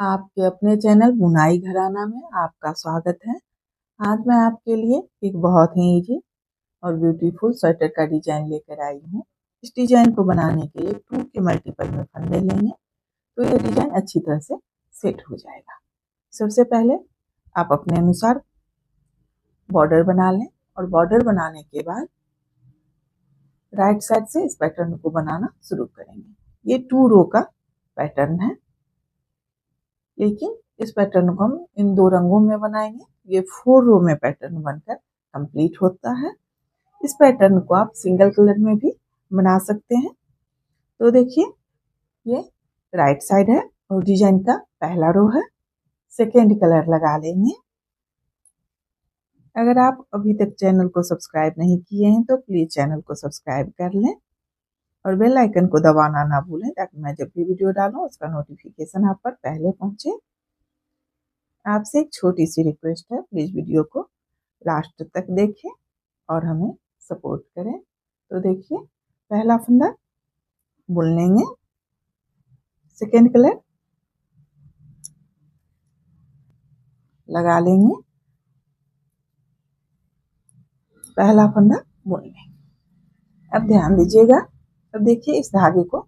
आपके अपने चैनल बुनाई घराना में आपका स्वागत है। आज मैं आपके लिए एक बहुत ही इजी और ब्यूटीफुल स्वेटर का डिजाइन लेकर आई हूँ। इस डिजाइन को बनाने के लिए 2 के मल्टीपल में फंदे लेंगे तो ये डिजाइन अच्छी तरह से सेट हो जाएगा। सबसे पहले आप अपने अनुसार बॉर्डर बना लें और बॉर्डर बनाने के बाद राइट साइड से इस पैटर्न को बनाना शुरू करेंगे। ये 2 रो का पैटर्न है, लेकिन इस पैटर्न को हम इन 2 रंगों में बनाएंगे। ये 4 रो में पैटर्न बनकर कंप्लीट होता है। इस पैटर्न को आप सिंगल कलर में भी बना सकते हैं। तो देखिए, ये राइट साइड है और डिजाइन का पहला रो है। सेकेंड कलर लगा लेंगे। अगर आप अभी तक चैनल को सब्सक्राइब नहीं किए हैं तो प्लीज चैनल को सब्सक्राइब कर लें और बेल आइकन को दबाना ना भूलें, ताकि मैं जब भी वीडियो डालूं उसका नोटिफिकेशन आप पर पहले पहुंचे। आपसे एक छोटी सी रिक्वेस्ट है, प्लीज वीडियो को लास्ट तक देखें और हमें सपोर्ट करें। तो देखिए, पहला फंदा बुन लेंगे, सेकेंड कलर लगा लेंगे, पहला फंदा बुन लेंगे। अब ध्यान दीजिएगा, अब देखिए इस धागे को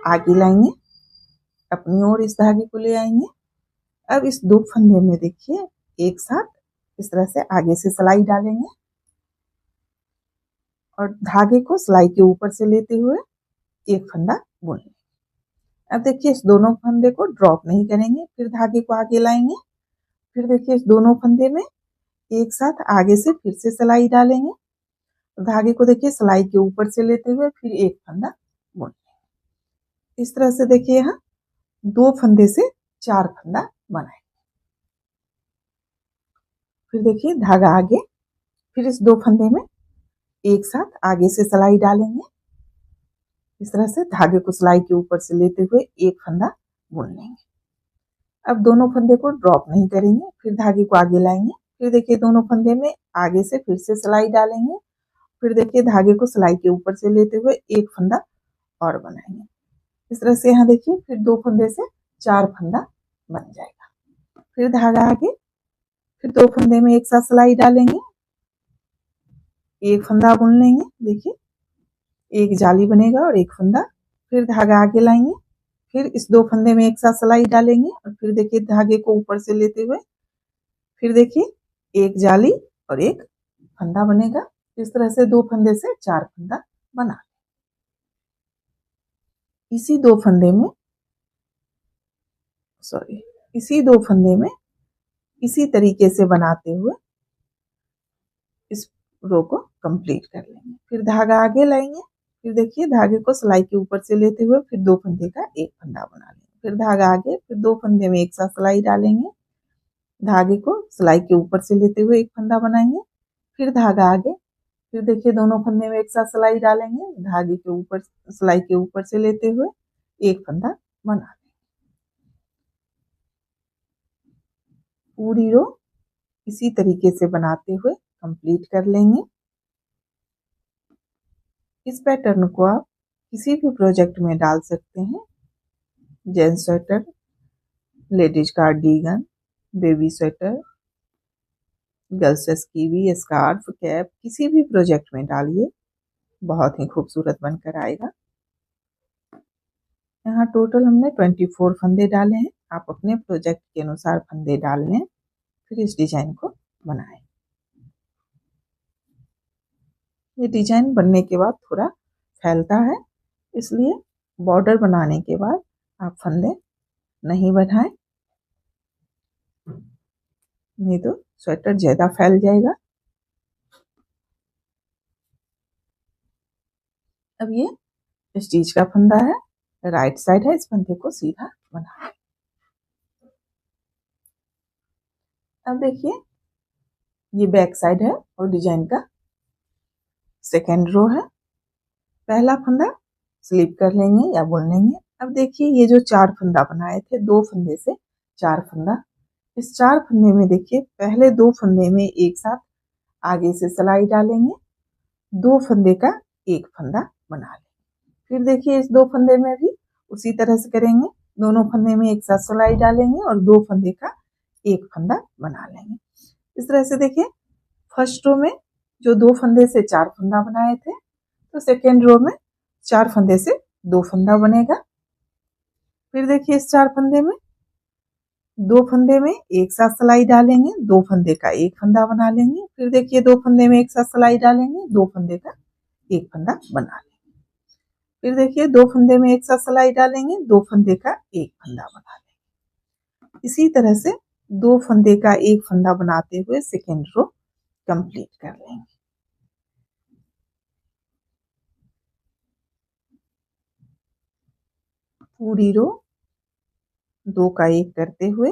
आगे लाएंगे, अपनी ओर इस धागे को ले आएंगे। अब इस 2 फंदे में देखिए एक साथ इस तरह से आगे से सिलाई डालेंगे और धागे को सिलाई के ऊपर से लेते हुए एक फंदा बुन लेंगे। अब देखिए इस दोनों फंदे को ड्रॉप नहीं करेंगे, फिर धागे को आगे लाएंगे। फिर देखिए इस दोनों फंदे में एक साथ आगे से फिर से सिलाई डालेंगे। धागे को देखिए सिलाई के ऊपर से लेते हुए फिर एक फंदा बुन लेंगे। इस तरह से देखिए यहाँ 2 फंदे से 4 फंदा बनाएंगे। फिर देखिए धागा आगे, फिर इस 2 फंदे में एक साथ आगे से सिलाई डालेंगे। इस तरह से धागे को सिलाई के ऊपर से लेते हुए एक फंदा बुन लेंगे। अब दोनों फंदे को ड्रॉप नहीं करेंगे, फिर धागे को आगे लाएंगे। फिर देखिए दोनों फंदे में आगे से फिर से सिलाई डालेंगे। फिर देखिए धागे को सिलाई के ऊपर से लेते हुए एक फंदा और बनाएंगे। इस तरह से यहाँ देखिए फिर 2 फंदे से 4 फंदा बन जाएगा। फिर धागा आगे, फिर 2 फंदे में एक साथ सिलाई डालेंगे, एक फंदा बुन लेंगे। देखिए एक जाली बनेगा और एक फंदा। फिर धागा आगे लाएंगे, फिर इस 2 फंदे में एक साथ सिलाई डालेंगे और फिर देखिए धागे को ऊपर से लेते हुए फिर देखिए एक जाली और एक फंदा बनेगा। इस तरह से 2 फंदे से 4 फंदा बना। इसी 2 फंदे में इसी तरीके से बनाते हुए इस रो को कंप्लीट कर लेंगे। फिर धागा आगे लाएंगे, फिर देखिए धागे को सिलाई के ऊपर से लेते हुए फिर 2 फंदे का एक फंदा बना लेंगे। फिर धागा आगे, फिर 2 फंदे में एक साथ सिलाई डालेंगे, धागे को सिलाई के ऊपर से लेते हुए एक फंदा बनाएंगे। फिर धागा आगे, फिर देखिए दोनों फंदे में एक साथ सिलाई डालेंगे, धागे के ऊपर सिलाई के ऊपर से लेते हुए एक फंदा बना लेंगे। पूरी रो इसी तरीके से बनाते हुए कंप्लीट कर लेंगे। इस पैटर्न को आप किसी भी प्रोजेक्ट में डाल सकते हैं। Gents sweater, ladies cardigan, baby sweater, girls skivvy, scarf, cap, किसी भी प्रोजेक्ट में डालिए, बहुत ही खूबसूरत बनकर आएगा। यहाँ टोटल हमने 24 फंदे डाले हैं। आप अपने प्रोजेक्ट के अनुसार फंदे डाल लें, फिर इस डिजाइन को बनाएं। ये डिजाइन बनने के बाद थोड़ा फैलता है, इसलिए बॉर्डर बनाने के बाद आप फंदे नहीं बढ़ाएं, नहीं तो स्वेटर ज्यादा फैल जाएगा। अब ये स्टिच का फंदा है, राइट साइड है, इस फंदे को सीधा बनाएं। अब देखिए ये बैक साइड है और डिजाइन का सेकेंड रो है। पहला फंदा स्लिप कर लेंगे या बुन लेंगे। अब देखिए ये जो 4 फंदा बनाए थे, 2 फंदे से 4 फंदा, इस 4 फंदे में देखिए पहले 2 फंदे में एक साथ आगे से सिलाई डालेंगे, 2 फंदे का एक फंदा बना लेंगे। फिर देखिए इस 2 फंदे में भी उसी तरह से करेंगे, दोनों फंदे में एक साथ सिलाई डालेंगे और 2 फंदे का एक फंदा बना लेंगे। इस तरह से देखिए फर्स्ट रो में जो 2 फंदे से 4 फंदा बनाए थे, तो सेकेंड रो में 4 फंदे से 2 फंदा बनेगा। फिर देखिए इस 4 फंदे में 2 फंदे में एक साथ सिलाई डालेंगे, 2 फंदे का एक फंदा बना लेंगे। फिर देखिए 2 फंदे में एक साथ सिलाई डालेंगे, 2 फंदे का एक फंदा बना लेंगे। फिर देखिए 2 फंदे में एक साथ सिलाई डालेंगे, 2 फंदे का एक फंदा बना लेंगे। इसी तरह से 2 फंदे का एक फंदा बनाते हुए सेकेंड रो कंप्लीट कर लेंगे। पूरी रो 2 का एक करते हुए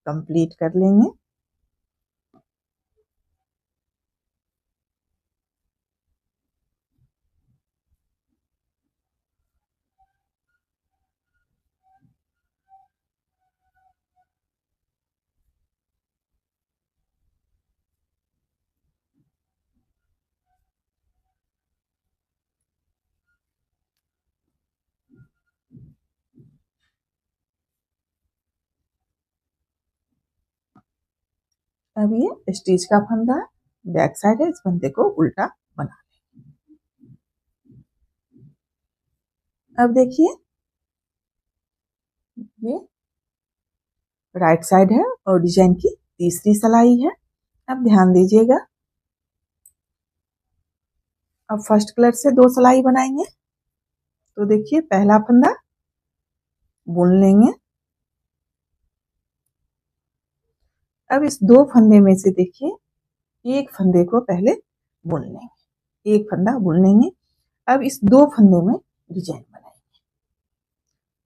कंप्लीट कर लेंगे। अब ये स्टिच का फंदा बैक साइड है, इस फंदे को उल्टा बना लें। अब देखिए ये राइट साइड है और डिजाइन की तीसरी सिलाई है। अब ध्यान दीजिएगा, अब फर्स्ट कलर से 2 सिलाई बनाएंगे। तो देखिए पहला फंदा बुन लेंगे। अब इस 2 फंदे में से देखिए एक फंदे को पहले बुन लेंगे, एक फंदा बुन लेंगे। अब इस 2 फंदे में डिजाइन बनाएंगे।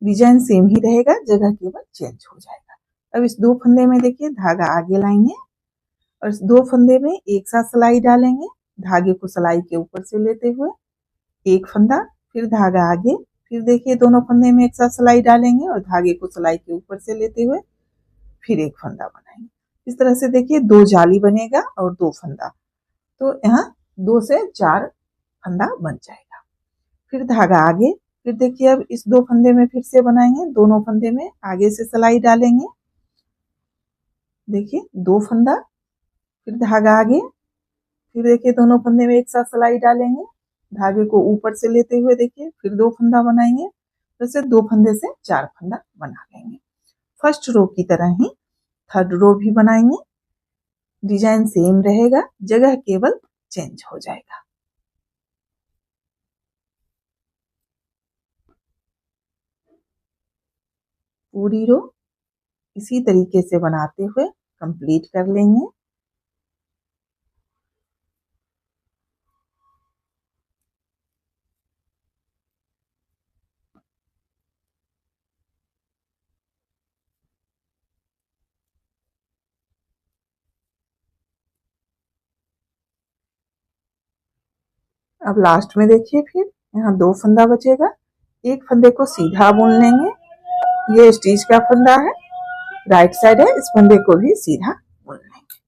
डिजाइन सेम ही रहेगा, जगह केवल चेंज हो जाएगा। अब इस 2 फंदे में देखिए धागा आगे लाएंगे और इस 2 फंदे में एक साथ सिलाई डालेंगे। धागे को सिलाई के ऊपर से लेते हुए एक फंदा, फिर धागा आगे, फिर देखिए दोनों फंदे में एक साथ सिलाई डालेंगे और धागे को सिलाई के ऊपर से लेते हुए फिर एक फंदा बनाएंगे। इस तरह से देखिए 2 जाली बनेगा और 2 फंदा, तो यहाँ 2 से 4 फंदा बन जाएगा। फिर धागा आगे, फिर देखिए अब इस 2 फंदे में फिर से बनाएंगे, दोनों फंदे में आगे से सिलाई डालेंगे। देखिए 2 फंदा, फिर धागा आगे, फिर देखिए दोनों फंदे में एक साथ सिलाई डालेंगे। धागे को ऊपर से लेते हुए देखिए फिर 2 फंदा बनाएंगे। जैसे 2 फंदे से 4 फंदा बना लेंगे। फर्स्ट रो की तरह ही थर्ड रो भी बनाएंगे। डिजाइन सेम रहेगा, जगह केवल चेंज हो जाएगा। पूरी रो इसी तरीके से बनाते हुए कंप्लीट कर लेंगे। अब लास्ट में देखिए फिर यहाँ 2 फंदा बचेगा। एक फंदे को सीधा बुन लेंगे, ये स्टिच का फंदा है, राइट साइड है, इस फंदे को भी सीधा बुन लेंगे।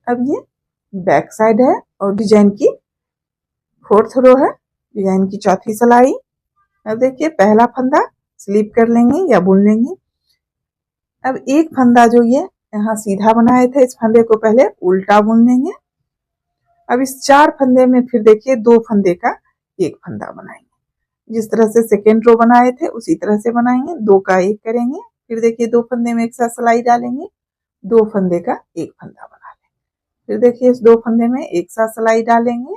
अब ये बैक साइड है और डिजाइन की फोर्थ रो है, डिजाइन की चौथी सिलाई। अब देखिए पहला फंदा स्लिप कर लेंगे या बुन लेंगे। अब एक फंदा जो ये यहाँ सीधा बनाए थे, इस फंदे को पहले उल्टा बुन लेंगे। अब इस 4 फंदे में फिर देखिए 2 फंदे का एक फंदा बनाएंगे। जिस तरह से सेकेंड रो बनाए थे उसी तरह से बनाएंगे, 2 का एक करेंगे। फिर देखिए 2 फंदे में एक साथ सिलाई डालेंगे, 2 फंदे का एक फंदा बना लेंगे। फिर देखिए इस 2 फंदे में एक साथ सिलाई डालेंगे,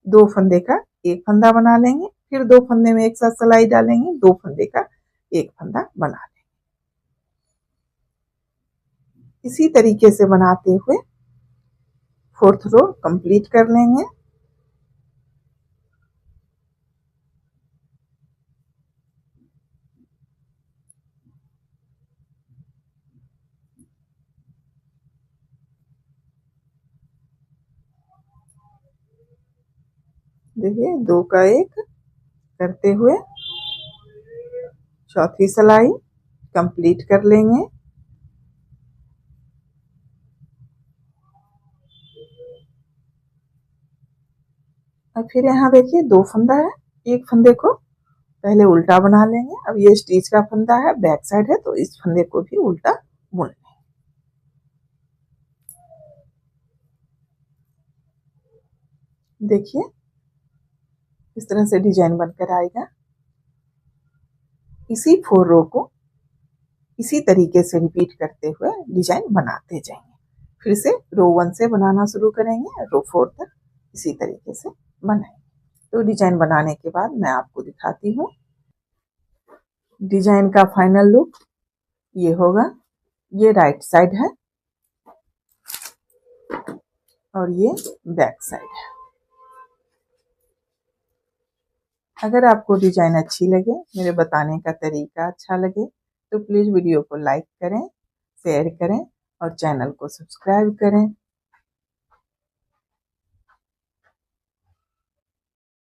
2 फंदे का एक फंदा बना लेंगे। फिर 2 फंदे में एक साथ सिलाई डालेंगे, 2 फंदे का एक फंदा बना लेंगे। इसी तरीके से बनाते हुए फोर्थ रो कंप्लीट कर लेंगे। देखिए 2 का एक करते हुए चौथी सिलाई कंप्लीट कर लेंगे। और फिर यहाँ देखिए 2 फंदा है, एक फंदे को पहले उल्टा बना लेंगे। अब ये स्टिच का फंदा है, बैक साइड है, तो इस फंदे को भी उल्टा बुन लेंगे। देखिए इस तरह से डिजाइन बनकर आएगा। इसी 4 रो को इसी तरीके से रिपीट करते हुए डिजाइन बनाते जाएंगे। फिर से रो 1 से बनाना शुरू करेंगे, रो 4 तक इसी तरीके से बनाएंगे। तो डिजाइन बनाने के बाद मैं आपको दिखाती हूँ। डिजाइन का फाइनल लुक ये होगा। ये राइट साइड है और ये बैक साइड है। अगर आपको डिजाइन अच्छी लगे, मेरे बताने का तरीका अच्छा लगे, तो प्लीज़ वीडियो को लाइक करें, शेयर करें और चैनल को सब्सक्राइब करें।